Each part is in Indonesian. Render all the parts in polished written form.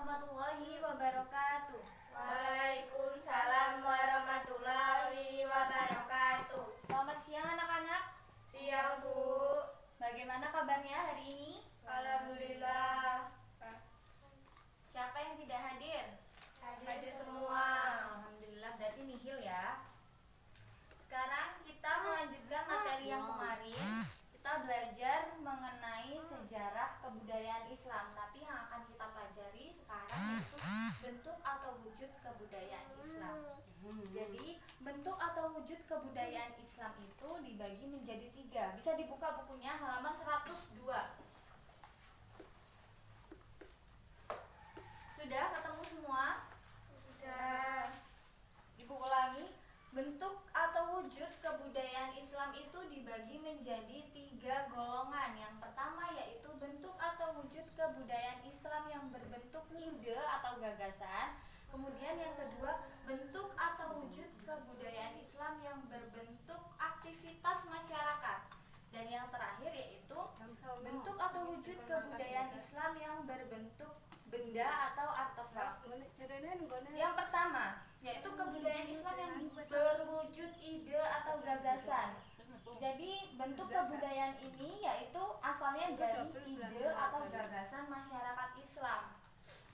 warahmatullahi wabarakatuh. Waalaikumsalam warahmatullahi wabarakatuh. Selamat siang anak-anak. Siang, Bu. Bagaimana kabarnya hari ini? Alhamdulillah. Siapa yang tidak hadir? Hadir semua. Alhamdulillah, berarti nihil ya. Sekarang kita melanjutkan materi yang kemarin. Kita belajar mengenai sejarah kebudayaan Islam. Tapi yang akan kita pelajari sekarang itu bentuk atau wujud kebudayaan Islam. Jadi bentuk atau wujud kebudayaan Islam itu dibagi menjadi 3. Bisa dibuka bukunya halaman 102. Sudah ketemu semua? Sudah. Ibu ulangi. Bentuk atau wujud kebudayaan Islam itu dibagi menjadi 3 golongan. Yang pertama yaitu bentuk atau wujud kebudayaan Islam yang berbentuk ide atau gagasan. Kemudian yang kedua, bentuk atau wujud kebudayaan Islam yang berbentuk aktivitas masyarakat. Dan yang terakhir yaitu bentuk atau wujud kebudayaan Islam yang berbentuk benda atau artefak. Yang pertama yaitu kebudayaan Islam yang berwujud ide atau gagasan. Jadi bentuk kebudayaan ini yaitu asalnya dari ide atau gagasan masyarakat Islam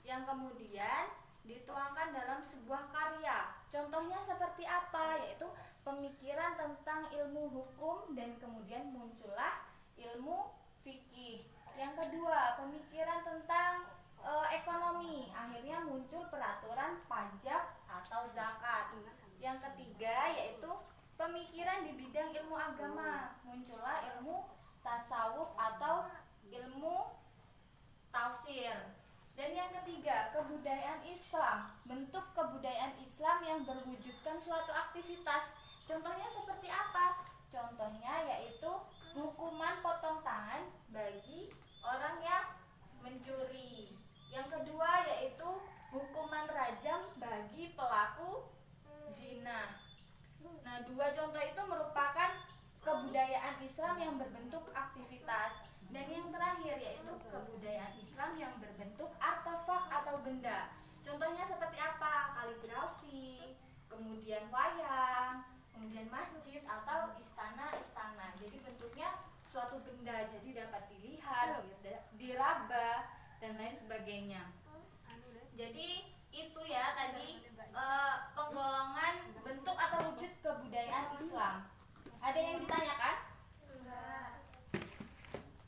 yang kemudian dituangkan dalam sebuah karya. Contohnya seperti apa? Yaitu pemikiran tentang ilmu hukum dan kemudian muncullah ilmu fikih. Yang kedua, pemikiran tentang ekonomi, akhirnya muncul peraturan pajak atau zakat. Yang ketiga yaitu pemikiran di bidang ilmu agama, muncullah ilmu tasawuf atau ilmu tafsir. Dan yang ketiga, kebudayaan Islam, bentuk kebudayaan Islam yang berwujudkan suatu aktivitas. Contohnya seperti apa? Contohnya yaitu hukuman potong tangan bagi orang yang mencuri. Yang kedua yaitu hukuman rajam bagi pelaku zina. Nah, 2 contoh itu merupakan kebudayaan Islam yang berbentuk aktivitas. Dan yang terakhir yaitu kebudayaan Islam yang berbentuk artefak atau benda. Contohnya seperti apa? Kaligrafi, kemudian wayang, kemudian masjid atau istana-istana. Jadi bentuknya suatu benda, jadi dapat dilihat, diraba dan lain sebagainya. Jadi itu ya tadi penggolongan bentuk atau wujud kebudayaan Islam. Ada yang ditanyakan?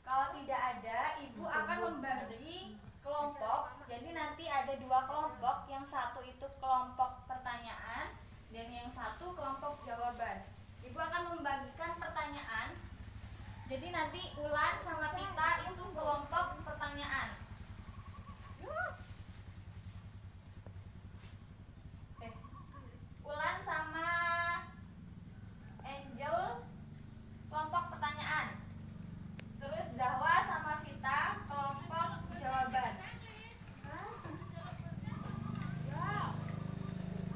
Kalau tidak ada, ibu akan membagi kelompok. Jadi nanti ada 2 kelompok. Yang satu itu kelompok pertanyaan dan yang satu kelompok jawaban. Ibu akan membagikan pertanyaan. Jadi nanti Ulan sama Pita itu kelompok pertanyaan. Ulan sama Angel kelompok pertanyaan. Terus Zahwa sama Vita kelompok jawaban.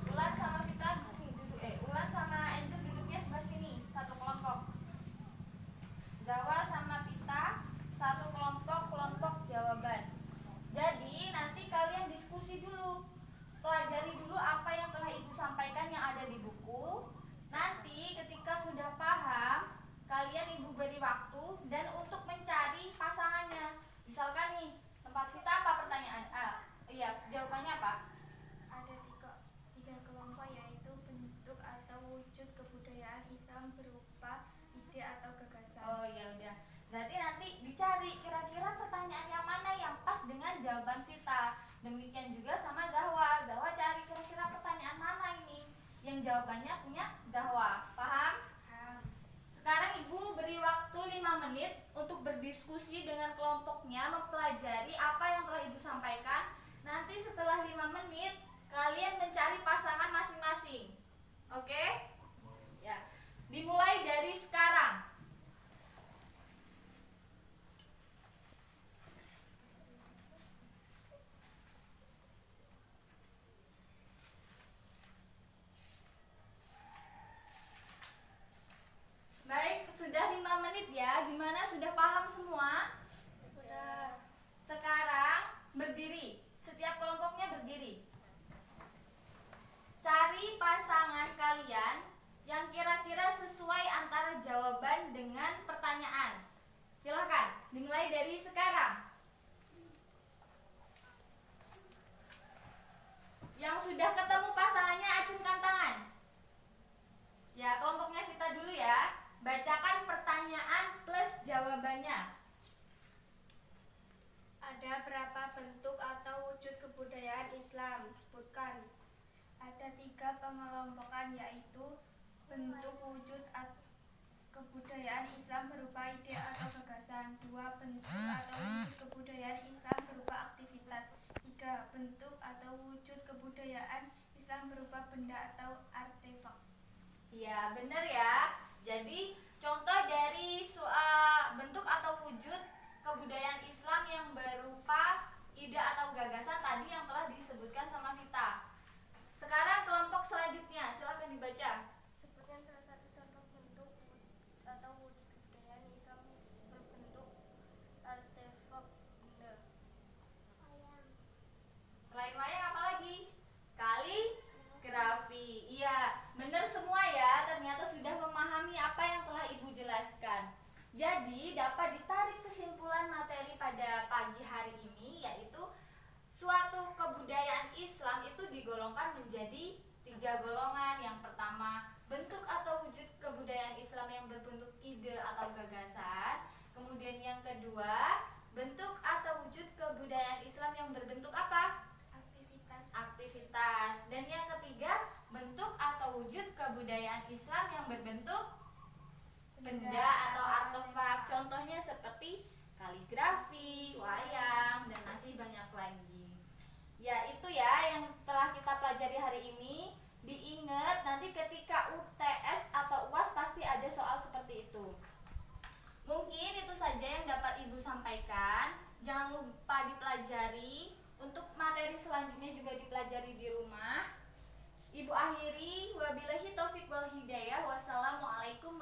Ulan sama Vita Ulan sama Angel duduknya sebelah sini, satu kelompok. Zahwa sama Vita satu kelompok jawaban. Jadi nanti kalian diskusi dulu, pelajari dulu apa yang telah ibu sampaikan yang ada di buku. Nanti ketika sudah paham, kalian ibu beri waktu dan untuk mencari pasangannya. Misalkan nih, tempat Vita apa pertanyaan? Jawabannya apa? Ada 3 kelompok yaitu bentuk atau wujud kebudayaan Islam berupa ide atau gagasan. Oh ya udah. Berarti nanti dicari kira-kira pertanyaan yang mana yang pas dengan jawaban Vita. Demikian juga sama Zahwa. Zahwa cari kira-kira pertanyaan mana ini yang jawabannya punya Zahwa. Paham? Sekarang ibu beri waktu 5 menit untuk berdiskusi dengan kelompoknya, mempelajari apa yang telah ibu sampaikan. Nanti setelah 5 menit kalian mencari pasangan masing-masing. Oke? Ya. Dimulai dari sekarang. Baik, sudah 5 menit ya. Gimana, sudah paham semua? Sudah. Sekarang berdiri. Dimulai dari sekarang. Yang sudah ketemu pasangannya acungkan tangan. Ya, kelompoknya Vita dulu ya. Bacakan pertanyaan plus jawabannya. Ada berapa bentuk atau wujud kebudayaan Islam? Sebutkan. Ada 3 pengelompokan, yaitu bentuk wujud kebudayaan Islam berupa ide atau gagasan. 2. Bentuk atau wujud kebudayaan Islam berupa aktivitas. 3. Bentuk atau wujud kebudayaan Islam berupa benda atau artefak. Ya, benar ya. Jadi, contoh dari bentuk atau wujud kebudayaan Islam yang berupa ide atau gagasan tadi yang telah disebutkan sama Vita. Sekarang kelompok selanjutnya, silakan dibaca. Sebutkan salah satu contoh bentuk atau wujud kebudayaan Islam berbentuk artefak benda. Selain wayang apa lagi? Kaligrafi. Iya, benar semua ya. Ternyata sudah memahami apa yang telah Ibu jelaskan. Jadi dapat ditarik kesimpulan materi pada pagi hari ini, yaitu suatu kebudayaan Islam itu digolongkan menjadi 3 golongan. Yang pertama, bentuk atau wujud kebudayaan Islam yang berbentuk ide atau gagasan. Kemudian yang kedua, bentuk atau wujud kebudayaan Islam yang berbentuk apa? Aktivitas. Dan yang ketiga, bentuk atau wujud kebudayaan Islam yang berbentuk benda atau artefak. Contohnya seperti kaligrafi, wayang, dan masih banyak lagi. Ya, itu ya yang telah kita pelajari hari ini. Diingat nanti ketika UTS atau UAS pasti ada soal seperti itu. Mungkin itu saja yang dapat Ibu sampaikan. Jangan lupa dipelajari. Untuk materi selanjutnya juga dipelajari di rumah. Ibu akhiri, wabillahi taufik wal hidayah. Wassalamualaikum